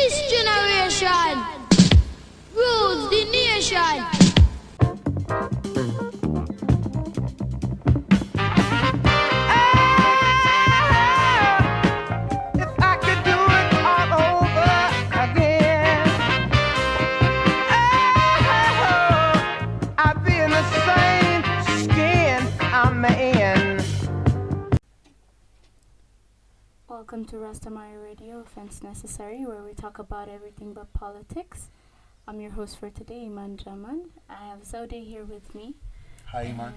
This generation rules the nation. Welcome to Ras Temari Radio, Offense Necessary, where we talk about everything but politics. I'm your host for today, Iman. I have Zode here with me. Hi, Iman.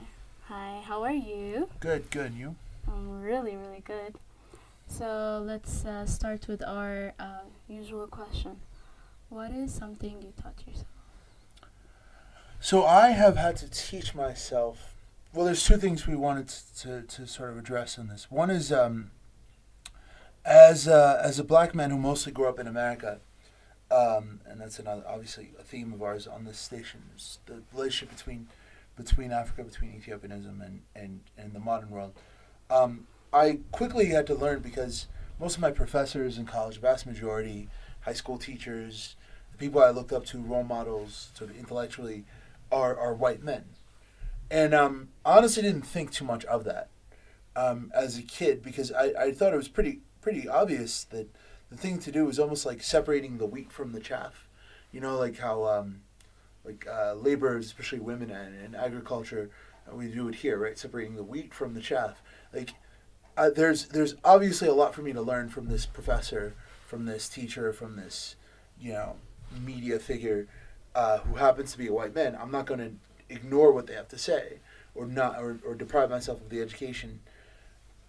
Hi, how are you? Good, you? I'm really, really good. So let's start with our usual question. What is something you taught yourself? So I have had to teach myself, well, there's two things we wanted to sort of address in this. One is, as a black man who mostly grew up in America, and that's another, obviously a theme of ours on this station, is the relationship between Africa, between Ethiopianism and the modern world. I quickly had to learn, because most of my professors in college, vast majority, high school teachers, the people I looked up to, role models, sort of intellectually, are white men. And I honestly didn't think too much of that as a kid, because I thought it was pretty obvious that the thing to do is almost like separating the wheat from the chaff. You know, like how laborers, especially women in agriculture, we do it here, right? Separating the wheat from the chaff. Like, there's obviously a lot for me to learn from this professor, from this teacher, from this, media figure who happens to be a white man. I'm not going to ignore what they have to say or deprive myself of the education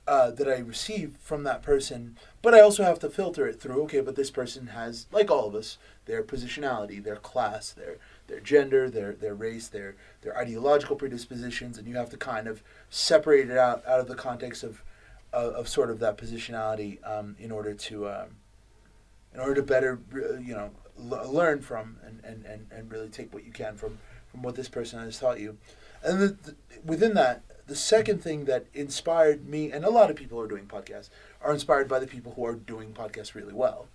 that I receive from that person, but I also have to filter it through, okay, but this person has, like all of us, their positionality, their class, their gender, their race, their ideological predispositions, and you have to kind of separate it out of the context of sort of that positionality in order to better, learn from and really take what you can from what this person has taught you. And within that, the second thing that inspired me, and a lot of people who are doing podcasts, are inspired by the people who are doing podcasts really well.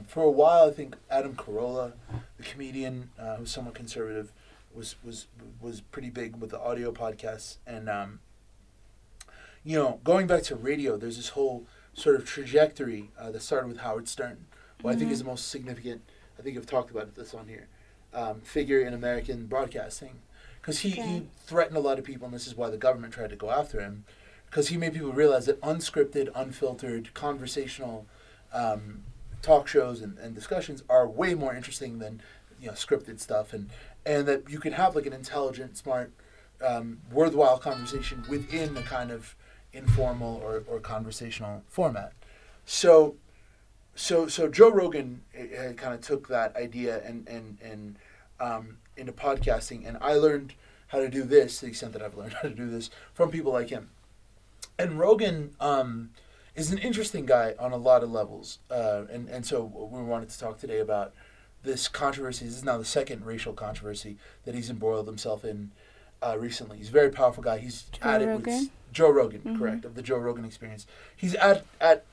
For a while, I think Adam Carolla, the comedian who's somewhat conservative, was pretty big with the audio podcasts. And, going back to radio, there's this whole sort of trajectory that started with Howard Stern, who I think is the most significant, I think I've talked about this on here, figure in American broadcasting. Because he threatened a lot of people, and this is why the government tried to go after him, because he made people realize that unscripted, unfiltered, conversational talk shows and discussions are way more interesting than scripted stuff, and that you could have like an intelligent, smart, worthwhile conversation within a kind of informal or conversational format. So Joe Rogan kind of took that idea and into podcasting, and I learned how to do this, to the extent that I've learned how to do this, from people like him. And Rogan is an interesting guy on a lot of levels, and so we wanted to talk today about this controversy. This is now the second racial controversy that he's embroiled himself in recently. He's a very powerful guy. He's at it with Joe Rogan, correct, of the Joe Rogan Experience. He's at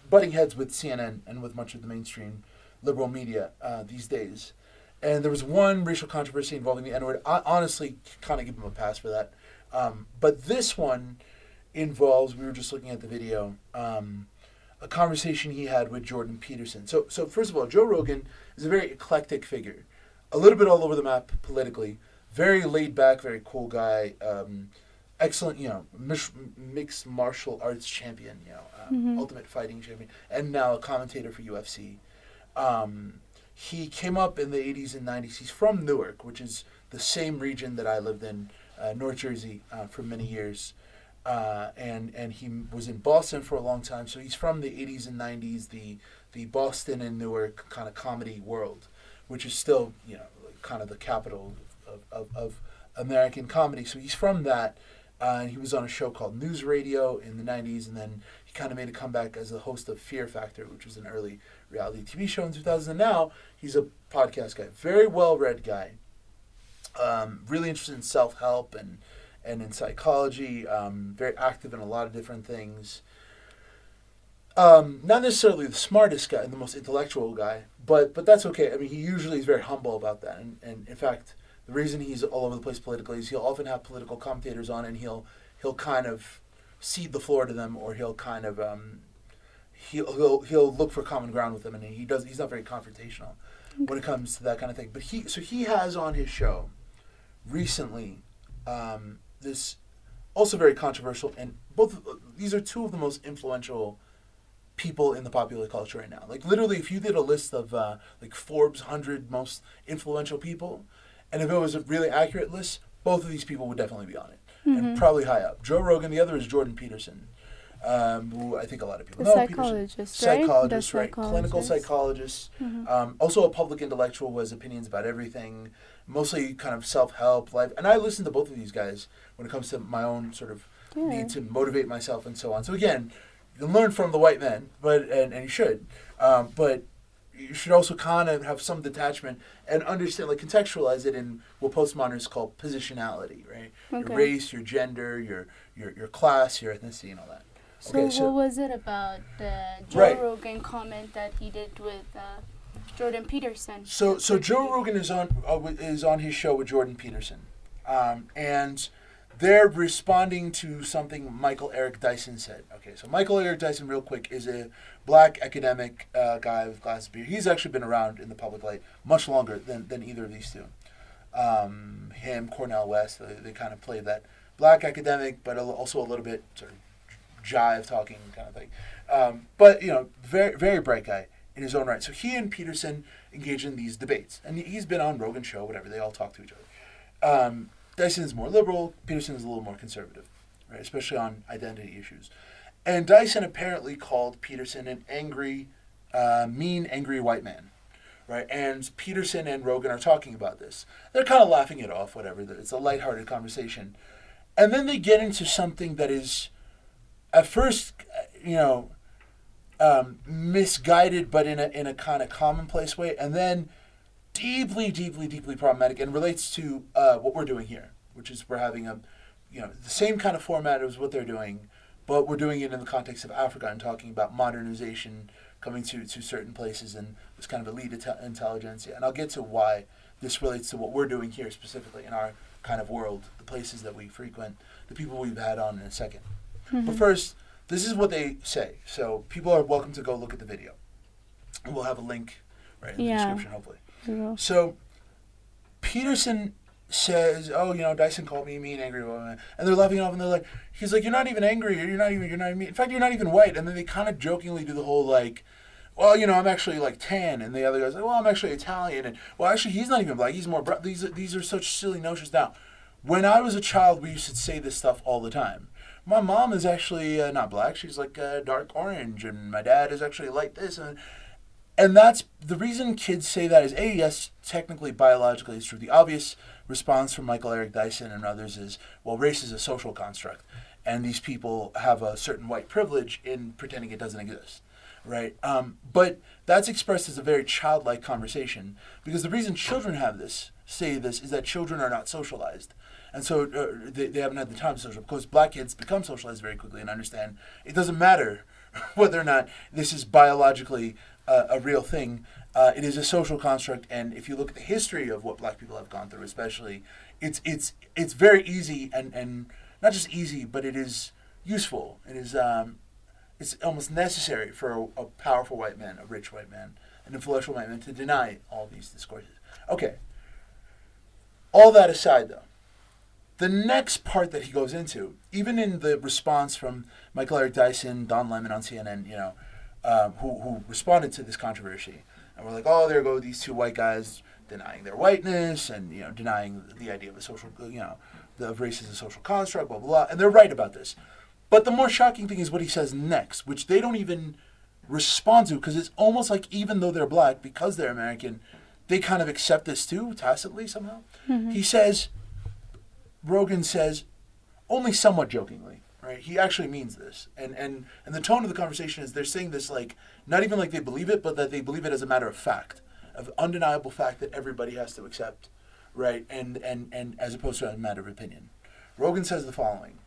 butting heads with CNN and with much of the mainstream liberal media these days. And there was one racial controversy involving the N-word. I honestly kind of give him a pass for that. But this one involves, we were just looking at the video, a conversation he had with Jordan Peterson. So first of all, Joe Rogan is a very eclectic figure. A little bit all over the map politically. Very laid back, very cool guy. Excellent, mixed martial arts champion, ultimate fighting champion. And now a commentator for UFC. He came up in the 80s and 90s. He's from Newark, which is the same region that I lived in, North Jersey, for many years. And he was in Boston for a long time. So he's from the 80s and 90s, the Boston and Newark kind of comedy world, which is still, kind of the capital of American comedy. So he's from that. And he was on a show called News Radio in the 90s, and then he kind of made a comeback as the host of Fear Factor, which was an early reality TV show in 2000. And now he's a podcast guy. Very well-read guy. Really interested in self-help and in psychology. Very active in a lot of different things. Not necessarily the smartest guy and the most intellectual guy, but that's okay. I mean, he usually is very humble about that. And in fact, the reason he's all over the place politically is he'll often have political commentators on, and he'll kind of cede the floor to them, or he'll kind of he'll look for common ground with them, and he's not very confrontational when it comes to that kind of thing. But he has on his show recently this also very controversial, and these are two of the most influential people in the popular culture right now. Like literally, if you did a list of like Forbes 100 most influential people, and if it was a really accurate list, both of these people would definitely be on it, and probably high up. Joe Rogan, the other is Jordan Peterson, who I think a lot of people know. Psychologist, right? Psychologist, right? Clinical psychologist. Also a public intellectual who has opinions about everything, mostly kind of self-help, life. And I listen to both of these guys when it comes to my own sort of need to motivate myself and so on. So again, you can learn from the white men, and you should. But you should also kind of have some detachment and understand, like contextualize it in what postmodernists call positionality, right? Okay. Your race, your gender, your class, your ethnicity, and all that. So what was it about the Joe Rogan comment that he did with Jordan Peterson? So Joe Rogan is on his show with Jordan Peterson, and they're responding to something Michael Eric Dyson said. Okay, so Michael Eric Dyson, real quick, is a black academic guy with glasses of beard. He's actually been around in the public light much longer than either of these two. Him, Cornel West, they kind of play that black academic, but also a little bit sort of jive talking kind of thing. But, very, very bright guy in his own right. So he and Peterson engage in these debates. And he's been on Rogan's show, whatever. They all talk to each other. Dyson is more liberal. Peterson is a little more conservative, right? Especially on identity issues. And Dyson apparently called Peterson an angry, mean, angry white man, right? And Peterson and Rogan are talking about this. They're kind of laughing it off, whatever. It's a lighthearted conversation. And then they get into something that is, at first, misguided, but in a kind of commonplace way, and then deeply, deeply, deeply problematic, and relates to what we're doing here, which is we're having the same kind of format as what they're doing, but we're doing it in the context of Africa and talking about modernization coming to certain places and this kind of elite intelligentsia. And I'll get to why this relates to what we're doing here specifically in our kind of world, the places that we frequent, the people we've had on in a second. But first, this is what they say. So people are welcome to go look at the video. And we'll have a link right in the description, hopefully. So Peterson says, Dyson called me mean, angry, and they're laughing off, and they're like, he's like, you're not even angry, or you're not even mean. In fact, you're not even white. And then they kind of jokingly do the whole like, well, I'm actually like tan, and the other guy's like, well, I'm actually Italian, and well, actually, he's not even black, he's more brown. These are such silly notions. Now, when I was a child, we used to say this stuff all the time. My mom is actually not black; she's like dark orange, and my dad is actually like this, and that's the reason kids say that is yes, technically, biologically, it's true. The obvious response from Michael Eric Dyson and others is, well, race is a social construct, and these people have a certain white privilege in pretending it doesn't exist, right? But that's expressed as a very childlike conversation, because the reason children say this is that children are not socialized. And so they haven't had the time to social. Because black kids become socialized very quickly and understand it doesn't matter whether or not this is biologically a real thing. It is a social construct, and if you look at the history of what black people have gone through, especially, it's very easy and not just easy, but it is useful. It is it's almost necessary for a powerful white man, a rich white man, an influential white man to deny all these discourses. Okay. All that aside, though, the next part that he goes into, even in the response from Michael Eric Dyson, Don Lemon on CNN, who responded to this controversy, and we're like, oh, there go these two white guys denying their whiteness and denying the idea of a social, the race is a social construct, blah blah blah, and they're right about this. But the more shocking thing is what he says next, which they don't even respond to, because it's almost like even though they're black, because they're American, they kind of accept this too, tacitly somehow. He says, Rogan says, only somewhat jokingly, right? He actually means this. And the tone of the conversation is they're saying this like, not even like they believe it, but that they believe it as a matter of fact, of undeniable fact that everybody has to accept, right? And as opposed to a matter of opinion. Rogan says the following,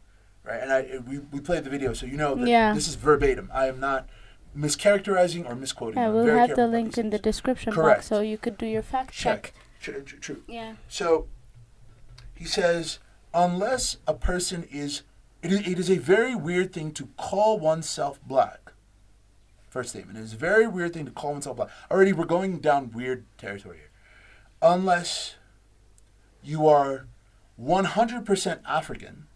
right? And we played the video, so that this is verbatim. I am not mischaracterizing or misquoting. Yeah, I'm we'll very have careful the about link these in the things. description Correct. box so you could do your fact check. True. Yeah. So he says, unless a person is, it is a very weird thing to call oneself black. First statement. It is a very weird thing to call oneself black. Already we're going down weird territory here. Unless you are 100% African,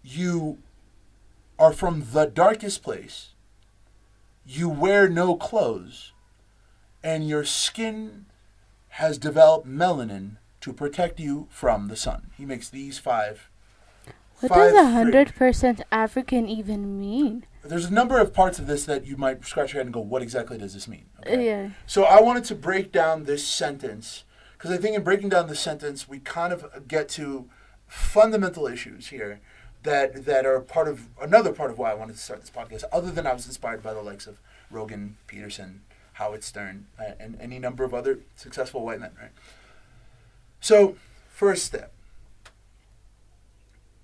you are from the darkest place, you wear no clothes, and your skin has developed melanin to protect you from the sun. He makes these five. What does 100% African even mean? There's a number of parts of this that you might scratch your head and go, what exactly does this mean? Okay? Yeah. So I wanted to break down this sentence, because I think in breaking down the sentence, we kind of get to fundamental issues here that are another part of why I wanted to start this podcast, other than I was inspired by the likes of Rogan, Peterson, Howard Stern, and any number of other successful white men, right? So, first step.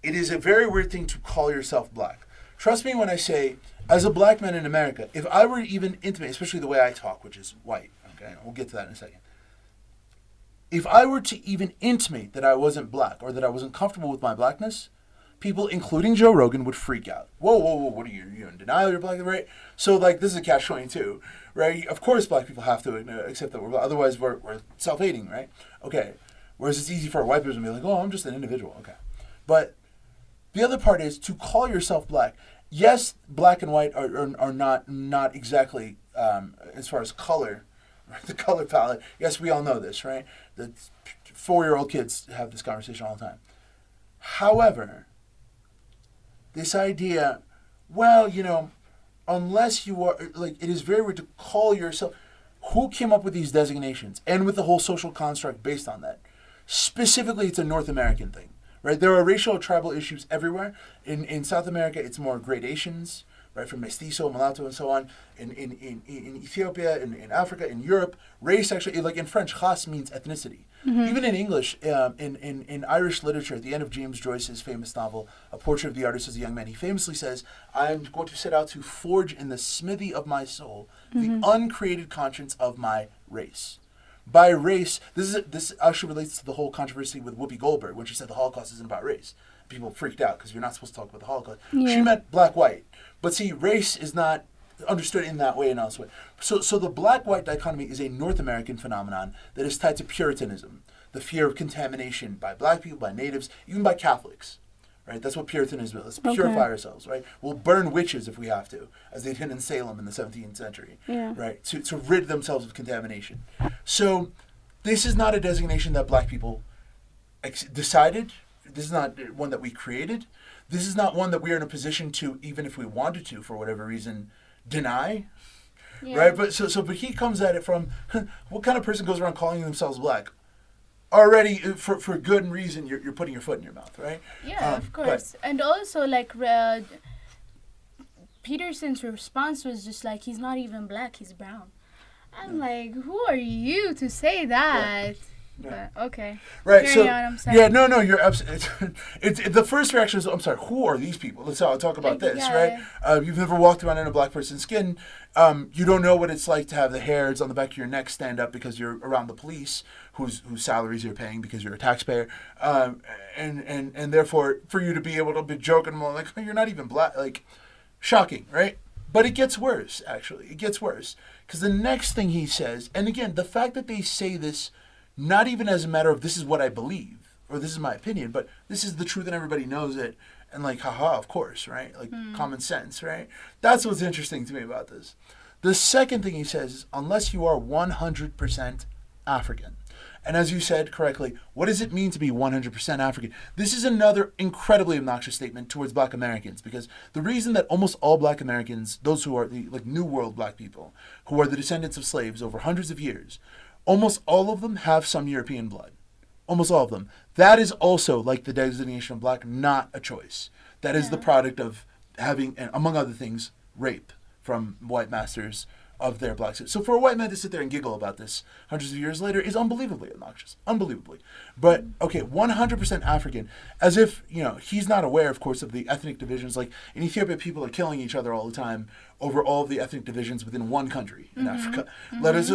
It is a very weird thing to call yourself black. Trust me when I say, as a black man in America, if I were to even intimate, especially the way I talk, which is white, okay, we'll get to that in a second. If I were to even intimate that I wasn't black or that I wasn't comfortable with my blackness, people, including Joe Rogan, would freak out. Whoa, what are you in denial you're black, right? So, this is a catch-22, right? Of course black people have to accept that we're black. Otherwise, we're self-hating, right? Okay. Whereas it's easy for a white person to be like, oh, I'm just an individual. Okay. But the other part is to call yourself black. Yes, black and white are not exactly, as far as color, the color palette. Yes, we all know this, right? The 4-year-old kids have this conversation all the time. However, this idea, unless you are, it is very weird to call yourself, who came up with these designations and with the whole social construct based on that? Specifically, it's a North American thing, right? There are racial or tribal issues everywhere. In South America, it's more gradations, right? From mestizo, mulatto, and so on. In Ethiopia, in Africa, in Europe, race actually, in French, ras means ethnicity. Mm-hmm. Even in English, in Irish literature, at the end of James Joyce's famous novel, A Portrait of the Artist as a Young Man, he famously says, I am going to set out to forge in the smithy of my soul the uncreated conscience of my race. By race, this actually relates to the whole controversy with Whoopi Goldberg when she said the Holocaust isn't about race. People freaked out because you're not supposed to talk about the Holocaust. Yeah. She meant black-white. But see, race is not understood in that way and elsewhere. So the black-white dichotomy is a North American phenomenon that is tied to Puritanism, the fear of contamination by black people, by natives, even by Catholics. Right? That's what Puritanism is. Let's purify ourselves, right? We'll burn witches if we have to, as they did in Salem in the 17th century, right? To rid themselves of contamination. So this is not a designation that black people decided. This is not one that we created. This is not one that we are in a position to, even if we wanted to, for whatever reason, deny. Yeah. Right? But but he comes at it from, what kind of person goes around calling themselves black? Already, for good reason, you're putting your foot in your mouth, right? Yeah, of course. And also, Peterson's response was just he's not even black, he's brown. I'm like, who are you to say that? Yeah. But, okay. Right. Carry on, I'm sorry. Yeah, no, you're absolutely. It's the first reaction is, I'm sorry, who are these people? Let's talk about this, right? You've never walked around in a black person's skin. You don't know what it's like to have the hairs on the back of your neck stand up because you're around the police, whose salaries you're paying because you're a taxpayer, and therefore for you to be able to be joking like, oh, you're not even black, shocking, right? But it gets worse. Actually, it gets worse because the next thing he says, and again, the fact that they say this. Not even as a matter of this is what I believe or this is my opinion, but this is the truth and everybody knows it. And haha, of course, right? Common sense, right? That's what's interesting to me about this. The second thing he says is unless you are 100% African. And as you said correctly, what does it mean to be 100% African? This is another incredibly obnoxious statement towards black Americans because the reason that almost all black Americans, those who are the New World black people, who are the descendants of slaves over hundreds of years, almost all of them have some European blood. Almost all of them. That is also, like the designation of black, not a choice. That is the product of having, among other things, rape from white masters of their black citizens. So for a white man to sit there and giggle about this hundreds of years later is unbelievably obnoxious. Unbelievably. But, okay, 100% African, as if, he's not aware, of course, of the ethnic divisions. Like, in Ethiopia, people are killing each other all the time over all of the ethnic divisions within one country in Africa.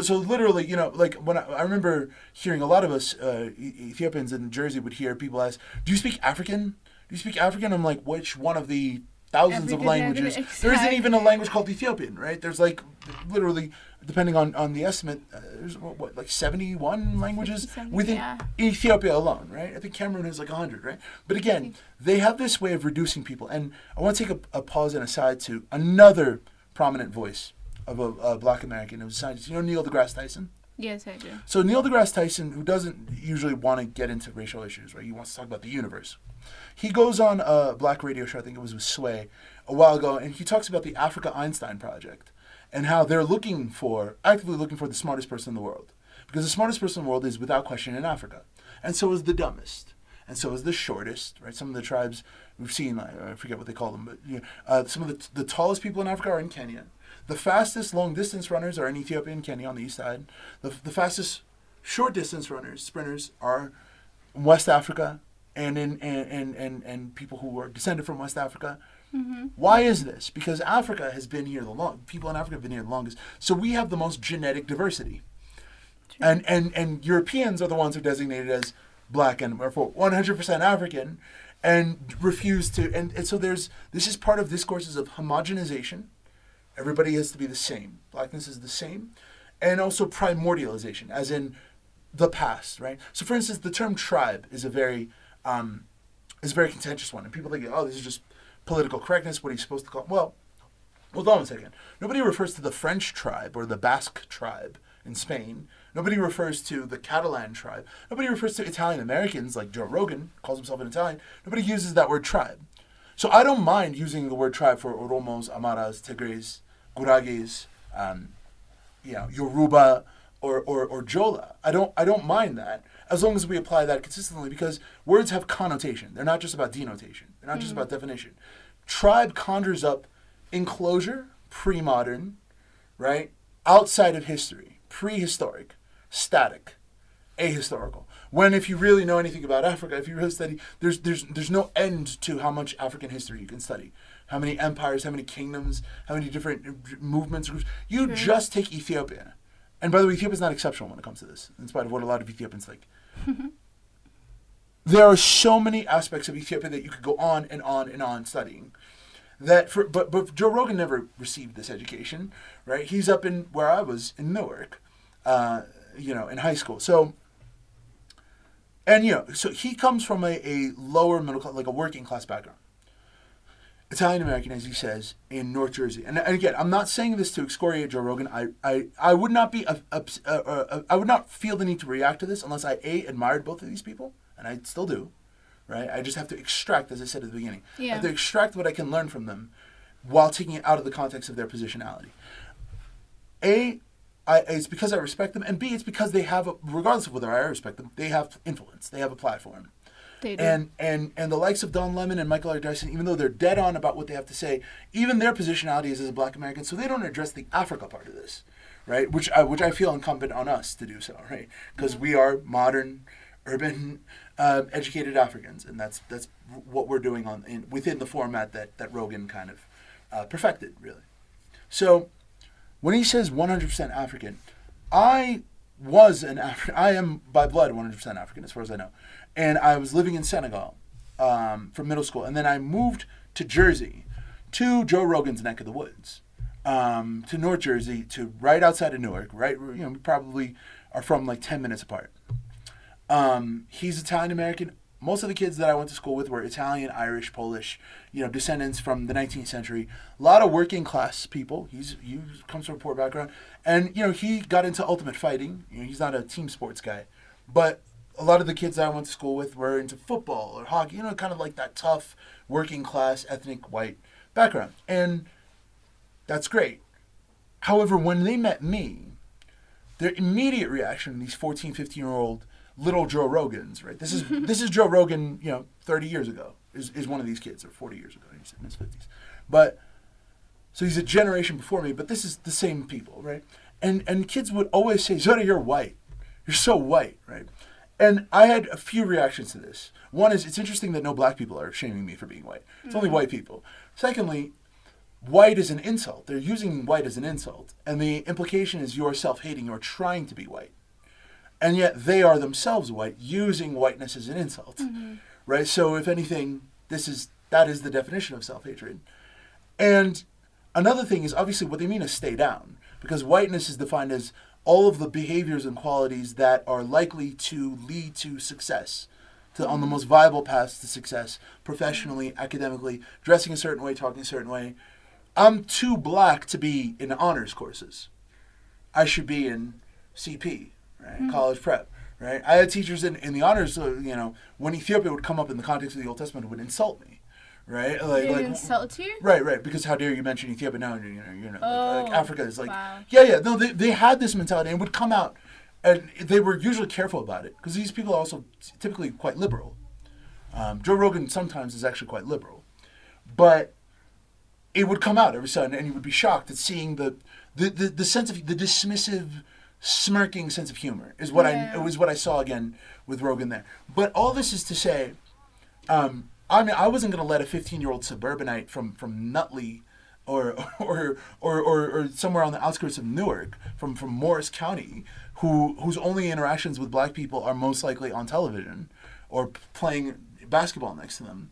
So literally, like, when I remember hearing a lot of us Ethiopians in Jersey would hear people ask, do you speak African? Do you speak African? I'm like, which one of the thousands of languages? There isn't even a language called Ethiopian, right? There's like, literally, depending on the estimate, there's like 71 languages within Ethiopia alone, right? I think Cameroon has like 100, right? But again, they have this way of reducing people. And I want to take a pause and aside to another prominent voice of a black American who was a scientist. You know Neil deGrasse Tyson? Yes, I do. So Neil deGrasse Tyson, who doesn't usually want to get into racial issues, right? He wants to talk about the universe. He goes on a black radio show, I think it was with Sway, a while ago, and he talks about the Africa Einstein Project and how they're actively looking for the smartest person in the world. Because the smartest person in the world is, without question, in Africa. And so is the dumbest. And so is the shortest, right? Some of the tribes we've seen, I forget what they call them, but some of the tallest people in Africa are in Kenya. The fastest long-distance runners are in Ethiopia and Kenya on the east side. The fastest short-distance runners, sprinters, are in West Africa and people who are descended from West Africa. Why is this? Because Africa has been here people in Africa have been here the longest. So we have the most genetic diversity. And Europeans are the ones who are designated as black and therefore 100% African and refuse to, and so this is part of discourses of homogenization. Everybody has to be the same. Blackness is the same. And also primordialization, as in the past, right? So for instance, the term tribe is a very contentious one. And people think, oh, this is just political correctness. What are you supposed to call it? Well, hold on a second. Nobody refers to the French tribe or the Basque tribe in Spain. Nobody refers to the Catalan tribe. Nobody refers to Italian Americans, like Joe Rogan calls himself an Italian. Nobody uses that word tribe. So I don't mind using the word tribe for Oromos, Amaras, Tigres, Gurages, Yoruba, or Jola. I don't mind that, as long as we apply that consistently, because words have connotation. They're not just about denotation. They're not just about definition. Tribe conjures up enclosure, pre-modern, right? Outside of history, prehistoric, static, ahistorical. When, if you really know anything about Africa, if you really study, there's no end to how much African history you can study. How many empires, how many kingdoms, how many different movements, groups. You just take Ethiopia. And by the way, Ethiopia is not exceptional when it comes to this, in spite of what a lot of Ethiopians think. There are so many aspects of Ethiopia that you could go on and on and on studying. But Joe Rogan never received this education, right? He's up in where I was in Newark, in high school. So he comes from a lower middle class, like a working class background. Italian American, as he says, in North Jersey. And again, I'm not saying this to excoriate Joe Rogan. I would not be I would not feel the need to react to this unless I admired both of these people, and I still do, right? I just have to extract, as I said at the beginning, I have to extract what I can learn from them, while taking it out of the context of their positionality. It's because I respect them, and B, it's because they have, regardless of whether I respect them, they have influence, they have a platform. They do. And the likes of Don Lemon and Michael R. Dyson, even though they're dead on about what they have to say, even their positionality is as a black American, so they don't address the Africa part of this, right? Which I feel incumbent on us to do so, right? Because we are modern, urban, educated Africans, and that's what we're doing within the format that Rogan kind of perfected, really. So when he says 100% African, I am by blood 100% African, as far as I know. And I was living in Senegal from middle school. And then I moved to Jersey, to Joe Rogan's neck of the woods, to North Jersey, to right outside of Newark, right? We probably are from like 10 minutes apart. He's Italian American. Most of the kids that I went to school with were Italian, Irish, Polish, descendants from the 19th century. A lot of working class people. He comes from a poor background. And, he got into ultimate fighting. He's not a team sports guy. But a lot of the kids that I went to school with were into football or hockey, kind of like that tough, working class, ethnic, white background. And that's great. However, when they met me, their immediate reaction, these 14, 15-year-old little Joe Rogans, right? This is Joe Rogan, 30 years ago, is one of these kids, or 40 years ago, he's in his 50s. But So he's a generation before me, but this is the same people, right? And kids would always say, Zoda, you're white. You're so white, right? And I had a few reactions to this. One is, it's interesting that no black people are shaming me for being white. It's only white people. Secondly, white is an insult. They're using white as an insult. And the implication is you're self-hating, you're trying to be white. And yet they are themselves white, using whiteness as an insult, right? So if anything, that is the definition of self-hatred. And another thing is, obviously, what they mean is stay down, because whiteness is defined as all of the behaviors and qualities that are likely to lead to success, on the most viable paths to success, professionally, academically, dressing a certain way, talking a certain way. I'm too black to be in honors courses. I should be in CP, right? College prep, right? I had teachers in the honors, when Ethiopia would come up in the context of the Old Testament, would insult me. Right, like insult you. Right. Because how dare you mention Ethiopia now? Like Africa is like, wow. Yeah. No, they had this mentality and would come out, and they were usually careful about it because these people are also typically quite liberal. Joe Rogan sometimes is actually quite liberal, but it would come out every sudden, and you would be shocked at seeing the sense of the dismissive, smirking sense of humor is what I saw again with Rogan there. But all this is to say. I wasn't going to let a 15-year-old suburbanite from Nutley or somewhere on the outskirts of Newark, from Morris County, whose only interactions with black people are most likely on television or playing basketball next to them,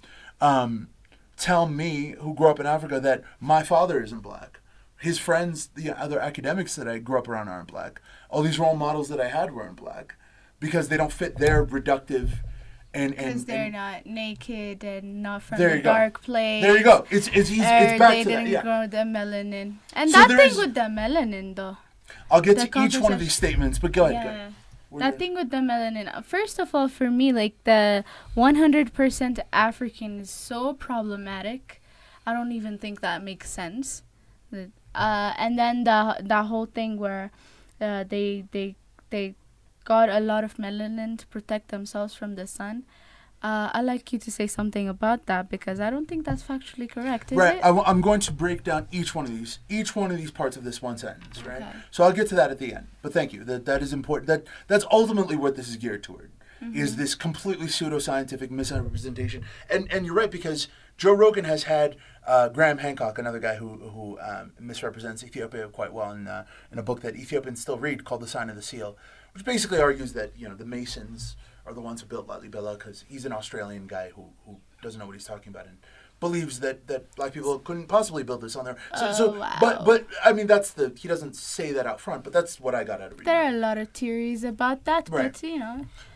tell me, who grew up in Africa, that my father isn't black. His friends, the other academics that I grew up around aren't black. All these role models that I had weren't black because they don't fit their reductive... Because they're not naked and not from the dark place. There you go. It's easy. It's back to that. They didn't grow the melanin. And so that thing with the melanin, though. I'll get to each one of these statements, but go ahead. That thing with the melanin. First of all, for me, like the 100% African is so problematic. I don't even think that makes sense. And then the whole thing where they got a lot of melanin to protect themselves from the sun. I'd like you to say something about that because I don't think that's factually correct, is it? I'm going to break down each one of these parts of this one sentence, right? Okay. So I'll get to that at the end. But thank you. That is important. That's ultimately what this is geared toward, is this completely pseudoscientific misrepresentation. And you're right, because Joe Rogan has had Graham Hancock, another guy who misrepresents Ethiopia quite well in a book that Ethiopians still read called The Sign of the Seal, which basically argues that the Masons are the ones who built Lalibela because he's an Australian guy who doesn't know what he's talking about and believes that black people couldn't possibly build this on their... Wow. But I mean, he doesn't say that out front, but that's what I got out of it. There are a lot of theories about that, right. But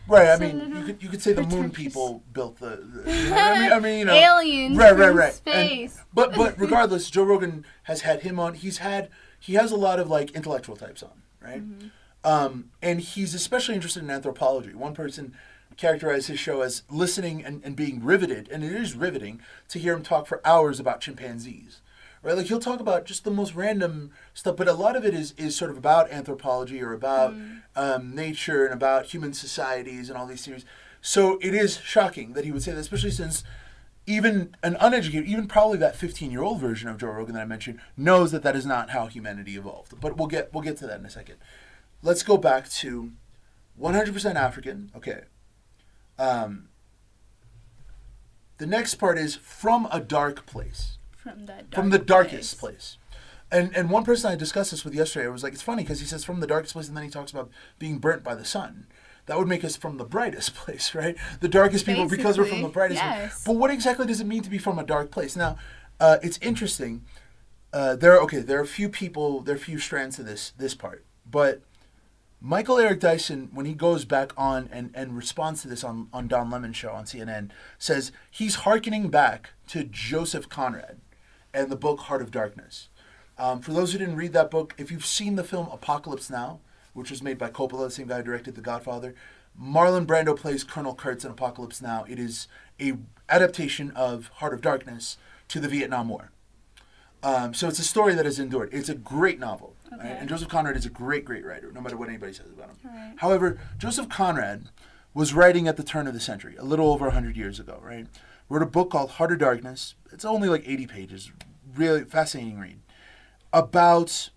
Right, I mean, you could say the moon people built the I mean, aliens right. Space. But regardless, Joe Rogan has had him on. He has a lot of like intellectual types on, right? And he's especially interested in anthropology. One person characterized his show as listening and being riveted, and it is riveting to hear him talk for hours about chimpanzees. Right, like he'll talk about just the most random stuff, but a lot of it is sort of about anthropology or about nature and about human societies and all these theories. So it is shocking that he would say that, especially since even an uneducated, even probably that 15-year-old version of Joe Rogan that I mentioned, knows that is not how humanity evolved. But we'll get to that in a second. Let's go back to 100% African. Okay. The next part is from a dark place. From the darkest place. And one person I discussed this with yesterday, I was like, it's funny because he says from the darkest place and then he talks about being burnt by the sun. That would make us from the brightest place, right? The darkest people because we're from the brightest place. But what exactly does it mean to be from a dark place? Now, it's interesting. There are a few people, there are a few strands to this part. But Michael Eric Dyson, when he goes back on and responds to this on Don Lemon's show on CNN, says he's hearkening back to Joseph Conrad and the book Heart of Darkness. For those who didn't read that book, if you've seen the film Apocalypse Now, which was made by Coppola, the same guy who directed The Godfather, Marlon Brando plays Colonel Kurtz in Apocalypse Now. It is a adaptation of Heart of Darkness to the Vietnam War. So it's a story that has endured. It's a great novel. Okay. Right? And Joseph Conrad is a great, great writer, no matter what anybody says about him. Right. However, Joseph Conrad was writing at the turn of the century, a little over 100 years ago, right? Wrote a book called Heart of Darkness. It's only like 80 pages. Really fascinating read. about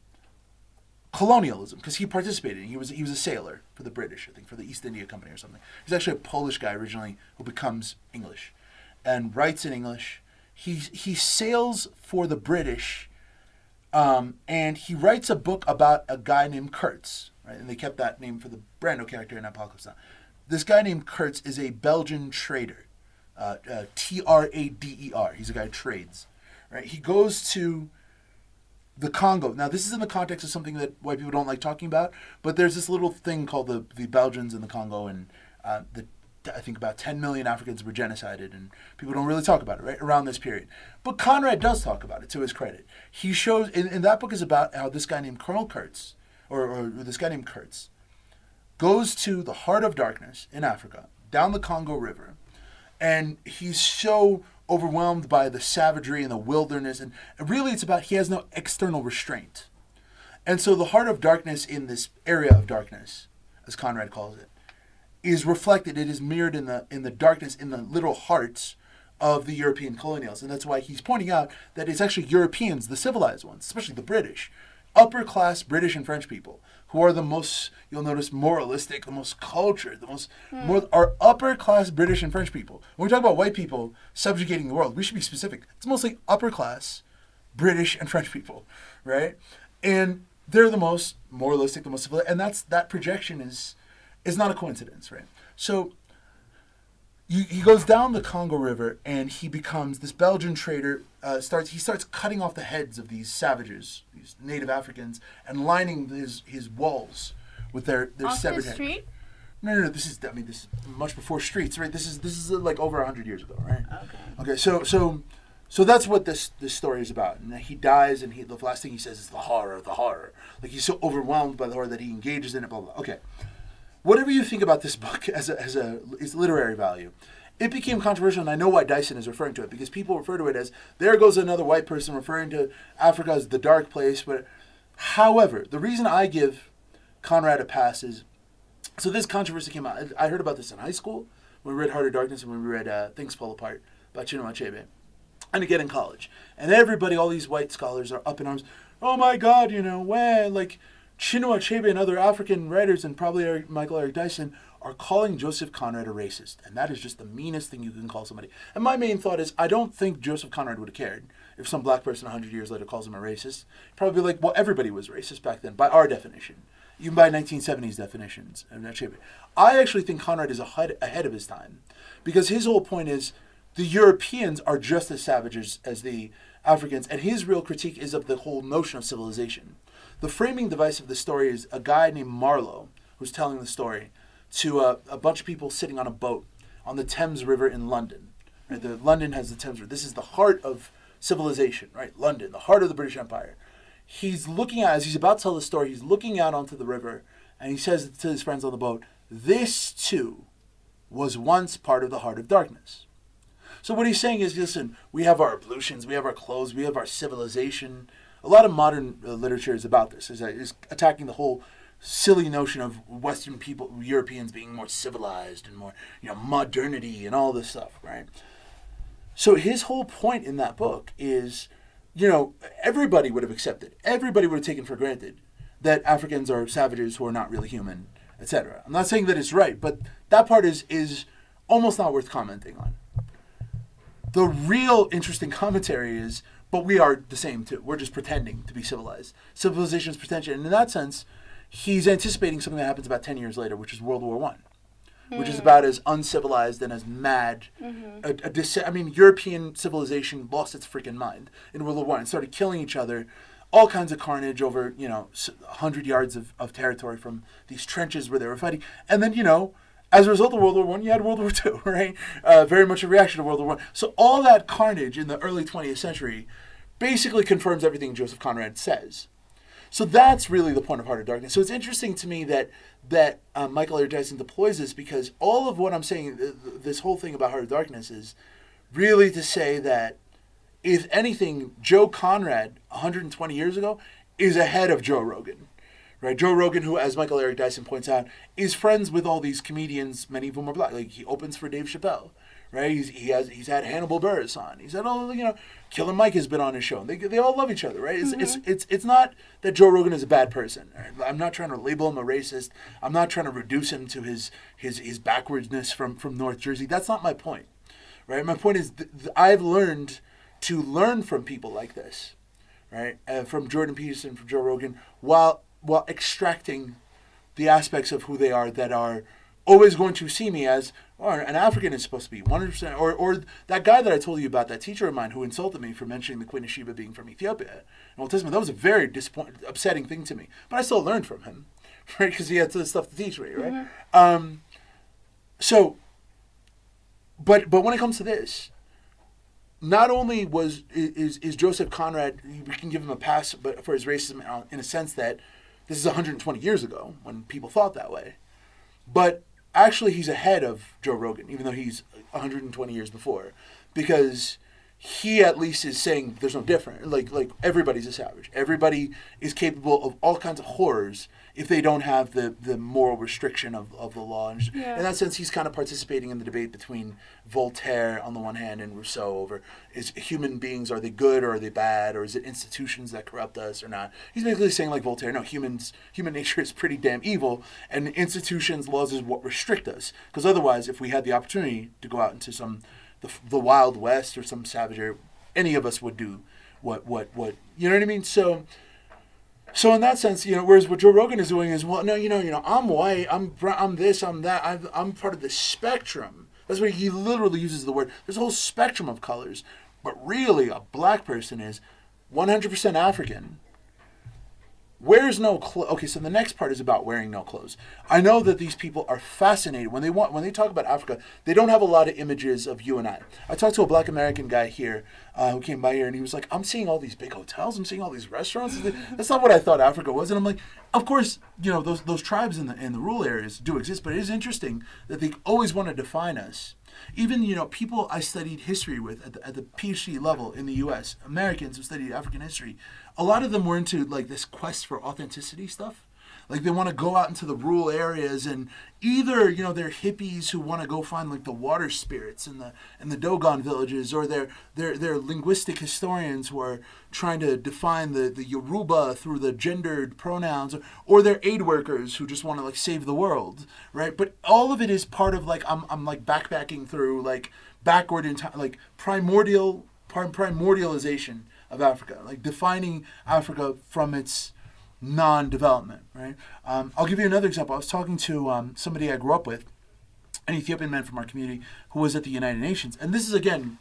colonialism, because he participated. He was a sailor for the British, I think, for the East India Company or something. He's actually a Polish guy originally who becomes English and writes in English. He sails for the British, and he writes a book about a guy named Kurtz, right? And they kept that name for the Brando character in Apocalypse Now. This guy named Kurtz is a Belgian trader, Trader. He's a guy who trades, right? He goes to the Congo. Now, this is in the context of something that white people don't like talking about, but there's this little thing called the Belgians in the Congo, and I think about 10 million Africans were genocided, and people don't really talk about it, right, around this period. But Conrad does talk about it, to his credit. He shows, in that book is about how this guy named Colonel Kurtz, or this guy named Kurtz, goes to the heart of darkness in Africa, down the Congo River, and he's so overwhelmed by the savagery and the wilderness, and really it's about he has no external restraint. And so the heart of darkness in this area of darkness, as Conrad calls it, is reflected, it is mirrored in the darkness, in the little hearts of the European colonials. And that's why he's pointing out that it's actually Europeans, the civilized ones, especially the British, upper class British and French people, who are the most, you'll notice, moralistic, the most cultured, are upper class British and French people. When we talk about white people subjugating the world, we should be specific. It's mostly upper class British and French people, right? And they're the most moralistic, the most civilized, and that projection is not a coincidence, right? So he goes down the Congo River, and he becomes this Belgian trader. He starts cutting off the heads of these savages, these native Africans, and lining his walls with their severed heads. Street? No. This is much before streets, right? This is like over 100 years ago, right? Okay. So that's what this story is about. And he dies, and the last thing he says is the horror. Like, he's so overwhelmed by the horror that he engages in it. Blah blah. Okay. Whatever you think about this book as its literary value, it became controversial, and I know why Dyson is referring to it, because people refer to it as, there goes another white person referring to Africa as the dark place. But, however, the reason I give Conrad a pass is, so this controversy came out. I heard about this in high school when we read Heart of Darkness and when we read Things Fall Apart by Chinua Achebe, and again in college. And everybody, all these white scholars are up in arms. Oh my God, like, Chinua Achebe and other African writers, and probably Michael Eric Dyson, are calling Joseph Conrad a racist. And that is just the meanest thing you can call somebody. And my main thought is, I don't think Joseph Conrad would have cared if some black person 100 years later calls him a racist. Probably like, well, everybody was racist back then, by our definition. Even by 1970s definitions of Achebe. I actually think Conrad is ahead of his time. Because his whole point is, the Europeans are just as savage as the Africans. And his real critique is of the whole notion of civilization. The framing device of the story is a guy named Marlowe, who's telling the story, to a bunch of people sitting on a boat on the Thames River in London. Right? London has the Thames River. This is the heart of civilization, right? London, the heart of the British Empire. He's looking at, as he's about to tell the story, he's looking out onto the river, and he says to his friends on the boat, this too was once part of the heart of darkness. So what he's saying is, listen, we have our ablutions, we have our clothes, we have our civilization. A lot of modern literature is about this, is attacking the whole silly notion of Western people, Europeans being more civilized and more, modernity and all this stuff, right? So his whole point in that book is, everybody would have accepted, everybody would have taken for granted that Africans are savages who are not really human, etc. I'm not saying that it's right, but that part is almost not worth commenting on. The real interesting commentary is, but we are the same too. We're just pretending to be civilized. Civilization's pretension. And in that sense, he's anticipating something that happens about 10 years later, which is World War I, which is about as uncivilized and as mad. European civilization lost its freaking mind in World War I and started killing each other. All kinds of carnage over, 100 yards of territory from these trenches where they were fighting. And then, as a result of World War I, you had World War II, right? Very much a reaction to World War I. So all that carnage in the early 20th century basically confirms everything Joseph Conrad says. So that's really the point of Heart of Darkness. So it's interesting to me that Michael Eric Dyson deploys this, because all of what I'm saying, this whole thing about Heart of Darkness, is really to say that, if anything, Joe Conrad, 120 years ago, is ahead of Joe Rogan. Right? Joe Rogan, who, as Michael Eric Dyson points out, is friends with all these comedians, many of whom are black. Like, he opens for Dave Chappelle, right? He's had Hannibal Buress on. He's had Killer Mike has been on his show. And they all love each other, right? It's not that Joe Rogan is a bad person. Right? I'm not trying to label him a racist. I'm not trying to reduce him to his backwardsness from North Jersey. That's not my point, right? My point is I've learned to learn from people like this, right? From Jordan Peterson, from Joe Rogan, while extracting the aspects of who they are that are always going to see me as, an African is supposed to be 100%, or that guy that I told you about, that teacher of mine who insulted me for mentioning the Queen of Sheba being from Ethiopia in Old Testament. That was a very upsetting thing to me, but I still learned from him, right? Because he had stuff to teach me, right? Mm-hmm. But when it comes to this, not only is Joseph Conrad, we can give him a pass, but for his racism in a sense that this is 120 years ago when people thought that way, but actually he's ahead of Joe Rogan, even though he's 120 years before, because he at least is saying there's no difference. Like everybody's a savage. Everybody is capable of all kinds of horrors if they don't have the moral restriction of the law. And in that sense, he's kind of participating in the debate between Voltaire on the one hand and Rousseau over is human beings, are they good or are they bad, or is it institutions that corrupt us or not? He's basically saying, like Voltaire, no, human nature is pretty damn evil, and institutions, laws is what restrict us. Because otherwise, if we had the opportunity to go out into the Wild West or some savage area, any of us would do what you know what I mean? So in that sense, whereas what Joe Rogan is doing is, well, no, I'm white, I'm this, I'm that, I'm part of the spectrum. That's where he literally uses the word. There's a whole spectrum of colors, but really a black person is 100% African. Wears no clothes. Okay, so the next part is about wearing no clothes. I know that these people are fascinated when they talk about Africa. They don't have a lot of images of you and I. I talked to a Black American guy here who came by here, and he was like, "I'm seeing all these big hotels. I'm seeing all these restaurants. That's not what I thought Africa was." And I'm like, "Of course, those tribes in the rural areas do exist, but it is interesting that they always want to define us." Even, people I studied history with at the PhD level in the U.S., Americans who studied African history, a lot of them were into, this quest for authenticity stuff. Like, they want to go out into the rural areas, and either, they're hippies who want to go find, the water spirits in the Dogon villages, or they're linguistic historians who are trying to define the Yoruba through the gendered pronouns, or they're aid workers who just want to, save the world, right? But all of it is part of, I'm backpacking through, backward in time, primordialization of Africa, defining Africa from its non-development, right? I'll give you another example. I was talking to somebody I grew up with, an Ethiopian man from our community who was at the United Nations. And this is, again,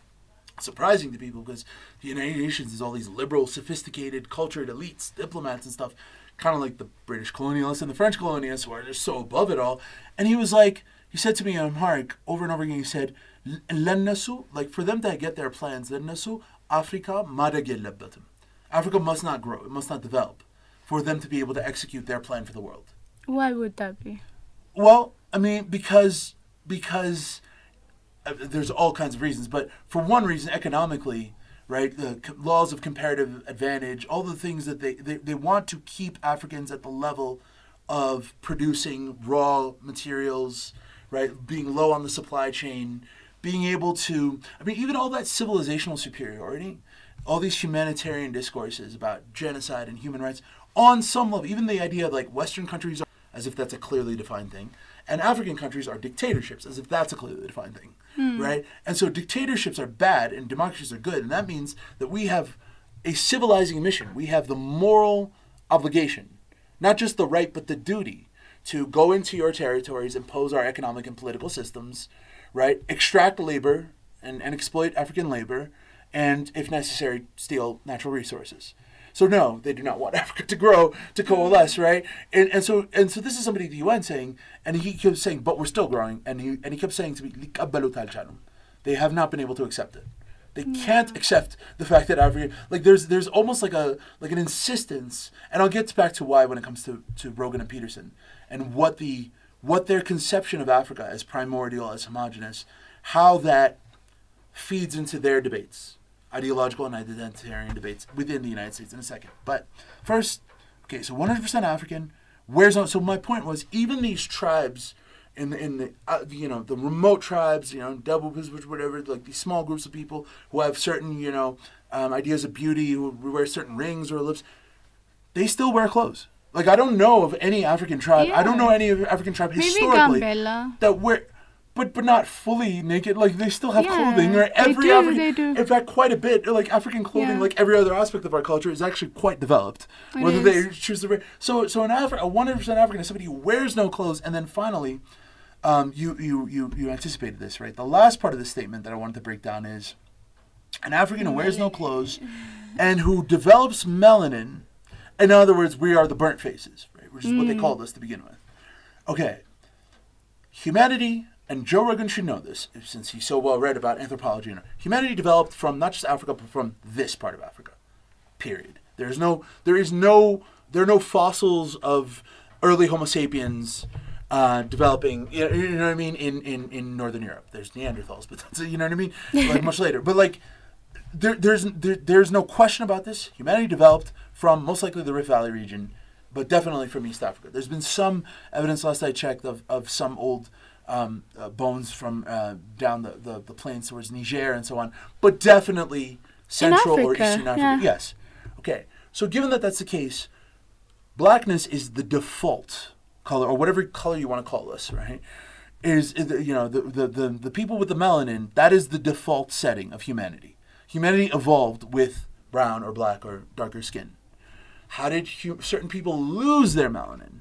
surprising to people because the United Nations is all these liberal, sophisticated, cultured elites, diplomats and stuff, kind of like the British colonialists and the French colonialists who are just so above it all. And he said to me in Amharic over and over again, he said, "Lennasu," for them to get their plans, "Lennasu, Africa madagelabatum." Africa must not grow, it must not develop, for them to be able to execute their plan for the world. Why would that be? Well, I mean, because there's all kinds of reasons, but for one reason, economically, right, the laws of comparative advantage, all the things that they want to keep Africans at the level of producing raw materials, right, being low on the supply chain, being able to, even all that civilizational superiority, all these humanitarian discourses about genocide and human rights, on some level, even the idea of Western countries are, as if that's a clearly defined thing, and African countries are dictatorships, as if that's a clearly defined thing, right? And so dictatorships are bad and democracies are good, and that means that we have a civilizing mission. We have the moral obligation, not just the right, but the duty to go into your territories, impose our economic and political systems, right? Extract labor and exploit African labor, and if necessary, steal natural resources. So no, they do not want Africa to grow, to coalesce, right? And so this is somebody at the UN saying, and he kept saying, but we're still growing, and he kept saying to me, they have not been able to accept it. They can't accept the fact that Africa, there's almost like an insistence, and I'll get back to why when it comes to Rogan and Peterson, and what their conception of Africa as primordial, as homogenous, how that feeds into their debates. Ideological and identitarian debates within the United States in a second. But first, okay, so 100% African. So my point was, even these tribes in the the remote tribes, double whatever, like these small groups of people who have certain ideas of beauty, who wear certain rings or lips, they still wear clothes. Like, I don't know of any African tribe. I don't know any African tribe historically that wear, but not fully naked. Like, they still have clothing. Or every African, they do. in fact, quite a bit. Like, African clothing, like every other aspect of our culture, is actually quite developed. Whether they choose to wear. So an a 100% African is somebody who wears no clothes. And then finally, you anticipated this, right? The last part of the statement that I wanted to break down is an African who wears no clothes and who develops melanin. In other words, we are the burnt faces, right? Which is what they called us to begin with. Okay. Humanity, and Joe Rogan should know this, since he's so well read about anthropology. Humanity developed from not just Africa, but from this part of Africa. Period. There are no fossils of early Homo sapiens developing, you know what I mean, in Northern Europe. There's Neanderthals, but that's, you know what I mean, like much later. But like, there's no question about this. Humanity developed from most likely the Rift Valley region, but definitely from East Africa. There's been some evidence, last I checked, of some old bones from down the plains towards Niger and so on, but definitely Central or Eastern Africa. Yeah. Yes. Okay. So given that that's the case, blackness is the default color, or whatever color you want to call us, right? The people with the melanin, that is the default setting of humanity. Humanity evolved with brown or black or darker skin. How did certain people lose their melanin?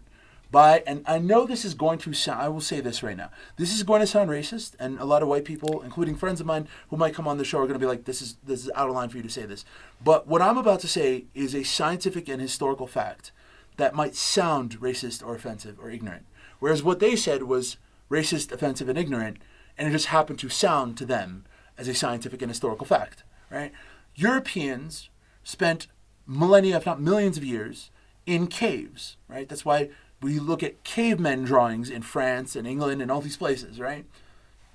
And I know this is going to sound, I will say this right now, this is going to sound racist, and a lot of white people, including friends of mine who might come on the show, are going to be like, this is out of line for you to say this. But what I'm about to say is a scientific and historical fact that might sound racist or offensive or ignorant. Whereas what they said was racist, offensive, and ignorant, and it just happened to sound to them as a scientific and historical fact, right? Europeans spent millennia, if not millions of years, in caves, right? That's why we look at cavemen drawings in France and England and all these places, right?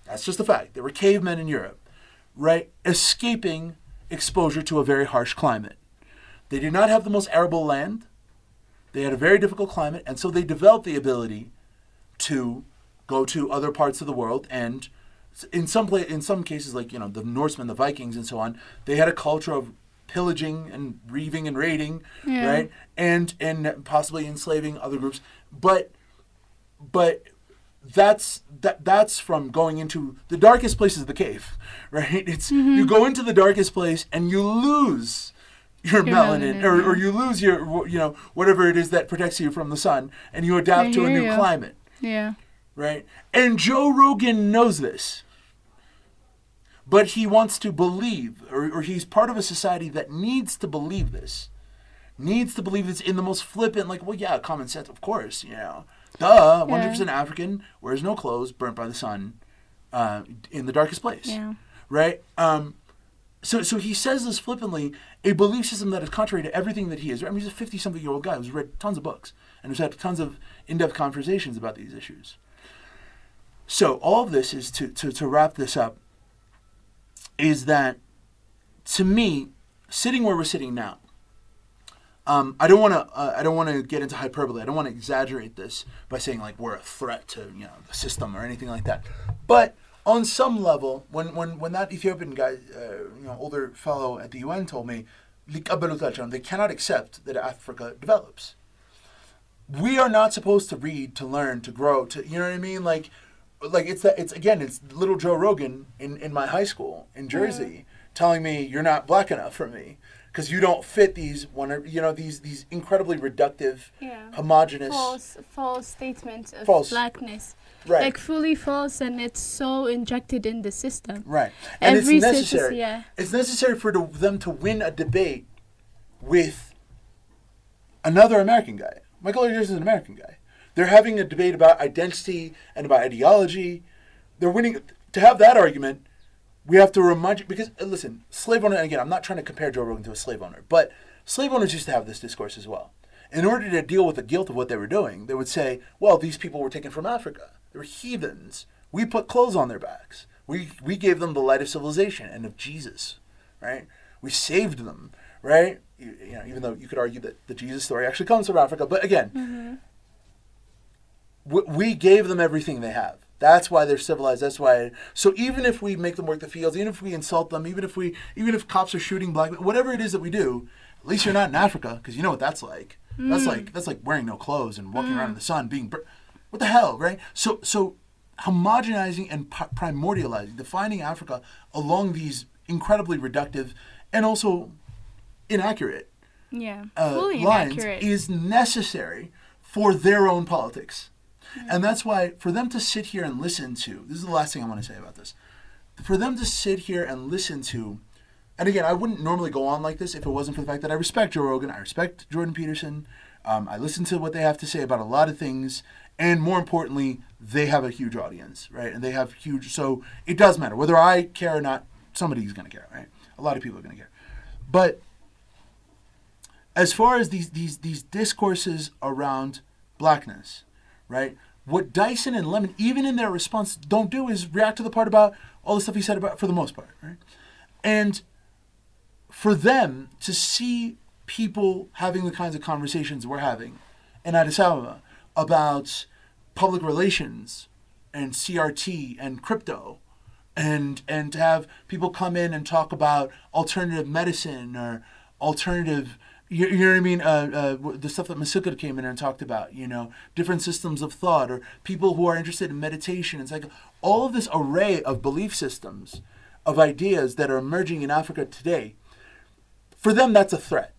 That's just a fact. There were cavemen in Europe, right? Escaping exposure to a very harsh climate. They did not have the most arable land. They had a very difficult climate, and so they developed the ability to go to other parts of the world, and in some cases, like the Norsemen, the Vikings, and so on, they had a culture of pillaging and reaving and raiding, right? And possibly enslaving other groups. But that's from going into the darkest places of the cave, right? It's you go into the darkest place and you lose your melanin, or you lose your whatever it is that protects you from the sun, and you adapt to a new climate. Yeah. Right? And Joe Rogan knows this. But he wants to believe, or he's part of a society that needs to believe this. Needs to believe this in the most flippant, like, well, yeah, common sense, of course, Duh, 100% African, wears no clothes, burnt by the sun, in the darkest place. Yeah. Right? So he says this flippantly, a belief system that is contrary to everything that he is. I mean, he's a 50-something-year-old guy who's read tons of books and who's had tons of in-depth conversations about these issues. So all of this is, to wrap this up, is that, to me, sitting where we're sitting now, I don't want to get into hyperbole. I don't want to exaggerate this by saying like we're a threat to the system or anything like that. But on some level, when that Ethiopian guy, older fellow at the UN told me, they cannot accept that Africa develops. We are not supposed to read, to learn, to grow, to you know what I mean? Like it's little Joe Rogan in my high school in Jersey telling me you're not black enough for me because you don't fit these these incredibly reductive, homogenous false statements of blackness. Right. Like fully false, and it's so injected in the system. Right. And it's necessary. It's necessary for them to win a debate with another American guy. Michael Ayers is an American guy. They're having a debate about identity and about ideology. They're winning. To have that argument, we have to remind you, because, listen, slave owner, and again, I'm not trying to compare Joe Rogan to a slave owner, but slave owners used to have this discourse as well. In order to deal with the guilt of what they were doing, they would say, well, these people were taken from Africa. They were heathens. We put clothes on their backs. We gave them the light of civilization and of Jesus, right? We saved them, right? Even though you could argue that the Jesus story actually comes from Africa. But again, we gave them everything they have. That's why they're civilized. That's why. So even if we make them work the fields, even if we insult them, even if cops are shooting black, whatever it is that we do, at least you're not in Africa, because you know what that's like. That's like wearing no clothes and walking around in the sun, what the hell, right? So homogenizing and primordializing, defining Africa along these incredibly reductive and also inaccurate fully lines inaccurate. is necessary for their own politics. And that's why for them to sit here and listen to, this is the last thing I want to say about this, for them to sit here and listen to, and again, I wouldn't normally go on like this if it wasn't for the fact that I respect Joe Rogan, I respect Jordan Peterson, I listen to what they have to say about a lot of things, and more importantly, they have a huge audience, right? And they have huge, so it does matter. Whether I care or not, somebody's going to care, right? A lot of people are going to care. But as far as these discourses around blackness, right? What Dyson and Lemon, even in their response, don't do is react to the part about all the stuff he said about, for the most part, right? And for them to see people having the kinds of conversations we're having in Addis Ababa about public relations and CRT and crypto, and to have people come in and talk about alternative medicine or alternative, you know what I mean, the stuff that Masawek came in and talked about, different systems of thought, or people who are interested in meditation. It's like all of this array of belief systems, of ideas that are emerging in Africa today. For them, that's a threat.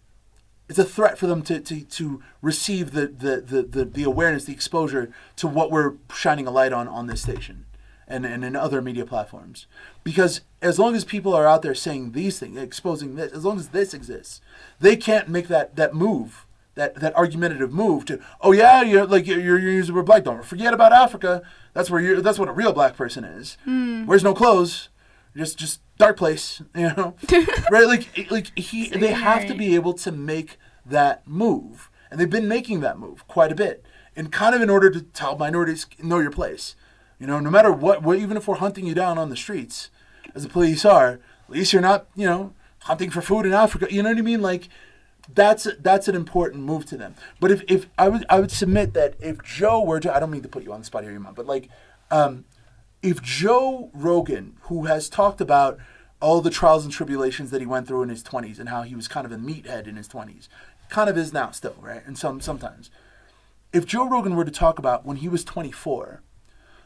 It's a threat for them to receive the awareness, the exposure to what we're shining a light on this station and in other media platforms. Because as long as people are out there saying these things, exposing this, as long as this exists, they can't make that move, that argumentative move to, oh yeah, you're using the word black, don't forget about Africa. That's what a real black person is. Wears no clothes, just dark place, right? They have to be able to make that move, and they've been making that move quite a bit, and kind of in order to tell minorities, know your place. No matter what, even if we're hunting you down on the streets, as the police are, at least you're not, hunting for food in Africa. You know what I mean? Like, that's an important move to them. But if I would submit that if Joe were to, I don't mean to put you on the spot here, Iman, but if Joe Rogan, who has talked about all the trials and tribulations that he went through in his 20s and how he was kind of a meathead in his 20s, kind of is now still, right? And sometimes, if Joe Rogan were to talk about when he was 24.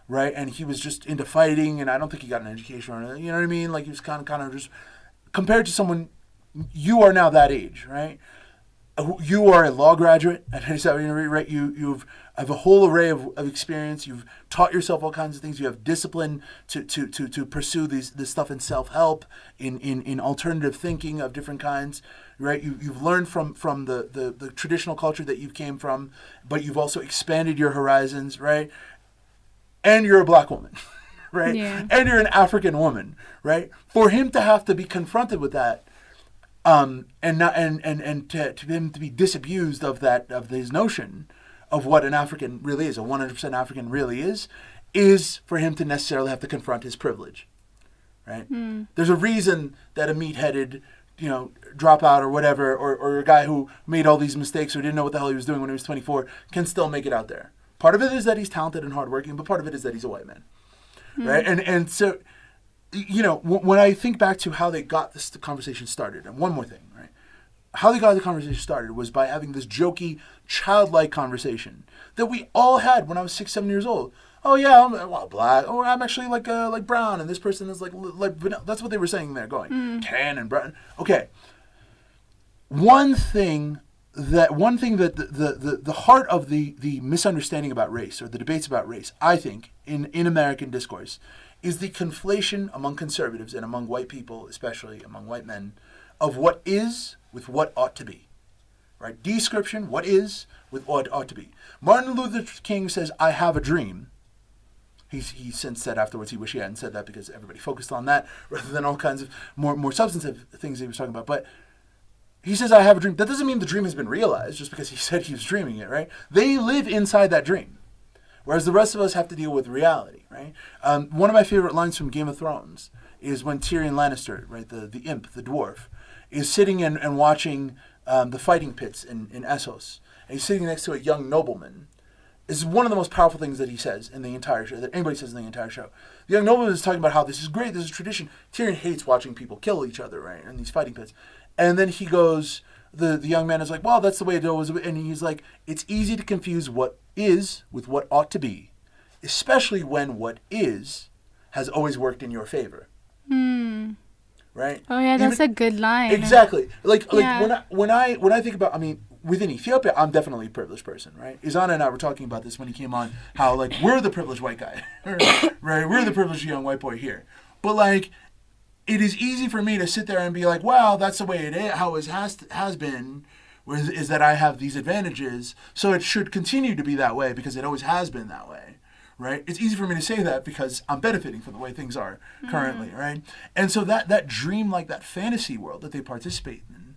Right, and he was just into fighting, and I don't think he got an education or anything. You know what I mean? Like, he was kind of just compared to someone. You are now that age, right? You are a law graduate at Ethiopian and International, right? You have a whole array of experience. You've taught yourself all kinds of things. You have discipline to pursue this stuff in self-help, in alternative thinking of different kinds, right? You've learned from the traditional culture that you came from, but you've also expanded your horizons, right? And you're a black woman, right? Yeah. And you're an African woman, right? For him to have to be confronted with that, and to him to be disabused of his notion of what an African really is, a 100% African really is for him to necessarily have to confront his privilege, right? There's a reason that a meat-headed, dropout or whatever, or a guy who made all these mistakes or didn't know what the hell he was doing when he was 24 can still make it out there. Part of it is that he's talented and hardworking, but part of it is that he's a white man, right? And so, when I think back to how they got the conversation started, and one more thing, right? How they got the conversation started was by having this jokey, childlike conversation that we all had when I was 6, 7 years old. Oh yeah, I'm black. Oh, I'm actually like brown, and this person is like vanilla. That's what they were saying there, going tan and brown. Okay. One thing that the heart of the misunderstanding about race, or the debates about race, I think, in American discourse, is the conflation among conservatives and among white people, especially among white men, of what is with what ought to be. Right? Description, what is, with what ought to be. Martin Luther King says, I have a dream. He since said afterwards he wished he hadn't said that because everybody focused on that rather than all kinds of more substantive things he was talking about. But he says, I have a dream. That doesn't mean the dream has been realized just because he said he was dreaming it, right? They live inside that dream, whereas the rest of us have to deal with reality, right? One of my favorite lines from Game of Thrones is when Tyrion Lannister, right, the imp, the dwarf, is sitting and watching the fighting pits in Essos. And he's sitting next to a young nobleman. is one of the most powerful things that he says in the entire show, that anybody says in the entire show. The young nobleman is talking about how this is great, this is tradition. Tyrion hates watching people kill each other, right, in these fighting pits. And then he goes, the young man is like, well, that's the way it was. And he's like, it's easy to confuse what is with what ought to be, especially when what is has always worked in your favor. Right? Oh yeah, that's a good line. Exactly. Like when I think about, I mean, within Ethiopia, I'm definitely a privileged person, right? Izana and I were talking about this when he came on, how like we're the privileged white guy, right? We're the privileged young white boy here. But like, it is easy for me to sit there and be like, wow, that's the way it is, how it has been, is that I have these advantages, so it should continue to be that way because it always has been that way. Right? It's easy for me to say that because I'm benefiting from the way things are currently, right? And so that dream, like that fantasy world that they participate in,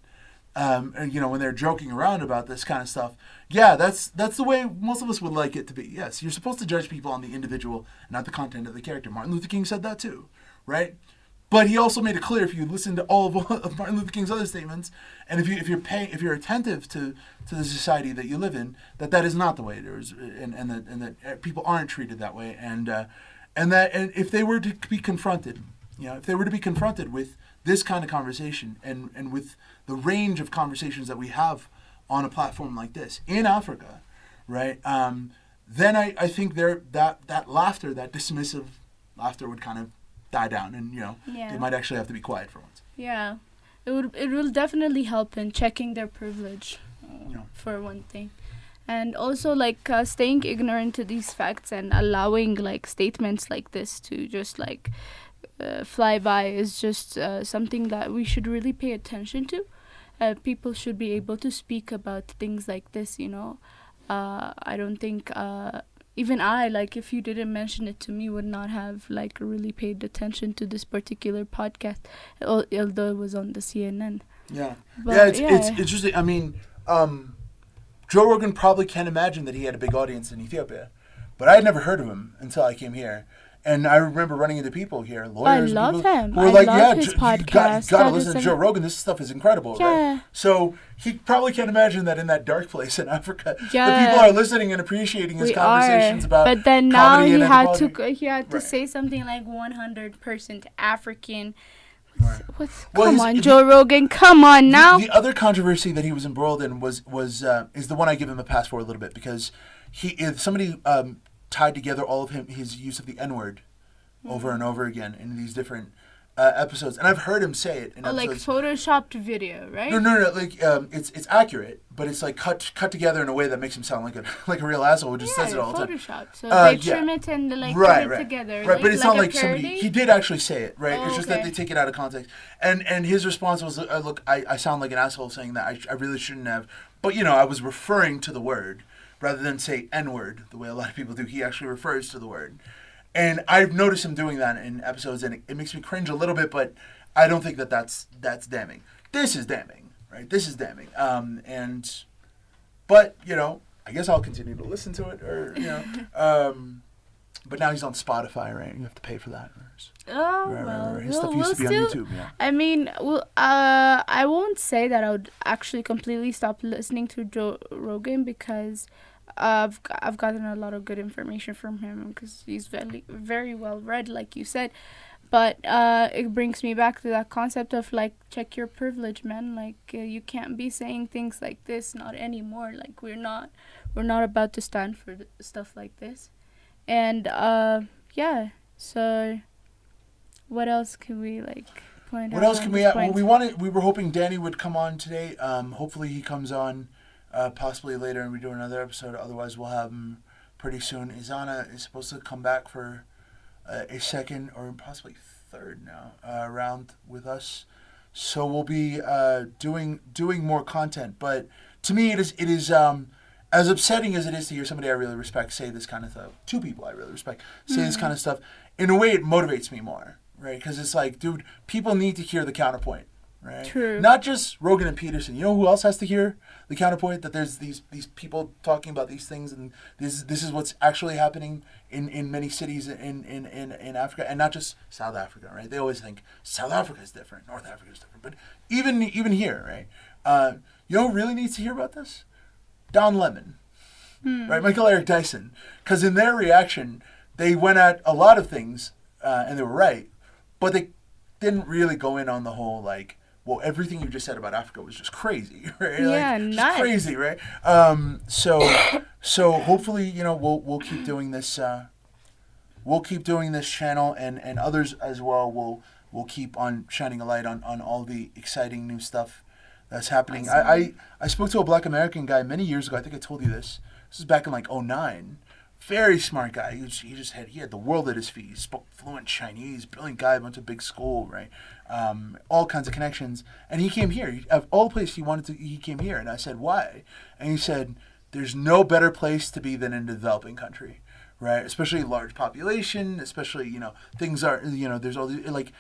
and, you know, when they're joking around about this kind of stuff, yeah, that's the way most of us would like it to be. Yes, you're supposed to judge people on the individual, not the content of the character. Martin Luther King said that too, right? But he also made it clear, if you listen to all of Martin Luther King's other statements, and if you're attentive to the society that you live in, that is not the way it is, and that people aren't treated that way, and if they were to be confronted, you know, if they were to be confronted with this kind of conversation and with the range of conversations that we have on a platform like this in Africa, right? Then I think that laughter, that dismissive laughter, would kind of die down, and, you know, they might actually have to be quiet for once. Yeah, it will definitely help in checking their privilege, for one thing, and also like staying ignorant to these facts and allowing like statements like this to just like fly by is just something that we should really pay attention to. People should be able to speak about things like this, you know. I don't think even I, like, if you didn't mention it to me, would not have like really paid attention to this particular podcast, although it was on the CNN. Yeah, but, it's interesting. I mean, Joe Rogan probably can't imagine that he had a big audience in Ethiopia, but I had never heard of him until I came here. And I remember running into people here, lawyers. I love him. Who were I like, love his podcast. You gotta listen to Joe Rogan. This stuff is incredible, right? So he probably can't imagine that in that dark place in Africa, the people are listening and appreciating his conversations about. But then now he had to right. say something like 100% African. Right. Come on, Joe Rogan. Come on now. The other controversy that he was embroiled in is the one I give him a pass for a little bit, because somebody tied together all of his use of the N-word over and over again in these different episodes, and I've heard him say it in episodes. Like photoshopped video, right? No. Like it's accurate, but it's like cut together in a way that makes him sound like a real asshole who just says it all the time. Photoshopped. So they trim it and like put it together. Right, but it's like not like somebody. He did actually say it, right? It's just that they take it out of context. And his response was, "Look, I sound like an asshole saying that. I really shouldn't have. But I was referring to the word rather than say N-word the way a lot of people do. He actually refers to the word." And I've noticed him doing that in episodes, and it makes me cringe a little bit, but I don't think that's damning. This is damning, right? This is damning. But I guess I'll continue to listen to it, or but now he's on Spotify, right? You have to pay for that. Well, his stuff used to be on YouTube. Yeah. I mean, I won't say that I would actually completely stop listening to Joe Rogan, because I've gotten a lot of good information from him, because he's very, very well read, like you said. But it brings me back to that concept of like, check your privilege, man. Like you can't be saying things like this, not anymore. Like we're not about to stand for stuff like this. And so what else can we point out? What else can we add? Well, we were hoping Danny would come on today. Hopefully he comes on possibly later and we do another episode. Otherwise we'll have him pretty soon. Izana is supposed to come back for a second or possibly third now round with us. So we'll be doing more content. But to me it is as upsetting as it is to hear somebody I really respect say this kind of stuff. Two people I really respect say this kind of stuff. In a way it motivates me more, right? Because it's like, dude, people need to hear the counterpoint. Right? True. Not just Rogan and Peterson. You know who else has to hear the counterpoint? That there's these people talking about these things, and this is what's actually happening in many cities in Africa, and not just South Africa, right? They always think South Africa is different, North Africa is different, but even here, right? You know who really needs to hear about this? Don Lemon, right? Michael Eric Dyson. Because in their reaction, they went at a lot of things, and they were right, but they didn't really go in on the whole, like, well, everything you just said about Africa was just crazy, right? Yeah, like, nuts. Crazy, right? So hopefully, you know, we'll keep doing this. We'll keep doing this channel, and others as well will keep on shining a light on all the exciting new stuff that's happening. Awesome. I spoke to a Black American guy many years ago. I think I told you this. This is back in like 2009. Very smart guy. He had the world at his feet. He spoke fluent Chinese. Brilliant guy. Went to a big school, right? All kinds of connections. And he came here. Of all places he came here. And I said, why? And he said, there's no better place to be than in a developing country, right? Especially large population. Especially, you know, things are, you know, there's all these, like,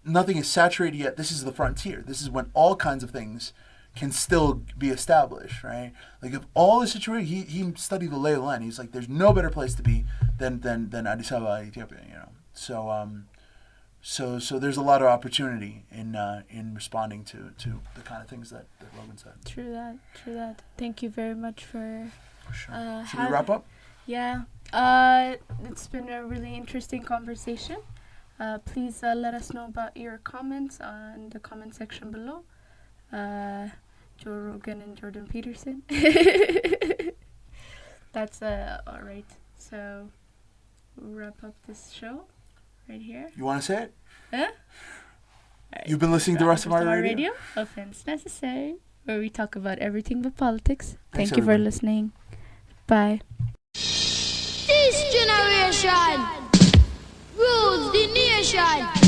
nothing is saturated yet. This is the frontier. This is when all kinds of things can still be established, right? Like, if all the situation, he studied the lay of the land. He's like, there's no better place to be than Addis Ababa, Ethiopia, you know. So there's a lot of opportunity in responding to the kind of things that Rogan said. True that. Thank you very much for. Sure. Should we wrap up? Yeah. It's been a really interesting conversation. Please let us know about your comments in the comment section below. Joe Rogan and Jordan Peterson. That's all right. So we'll wrap up this show right here. You want to say it? Huh? Right. You've been listening to Ras Temari Radio? Offense necessary, where we talk about everything but politics. Thanks, Thank you for everybody. listening. Bye. This generation rules the nation.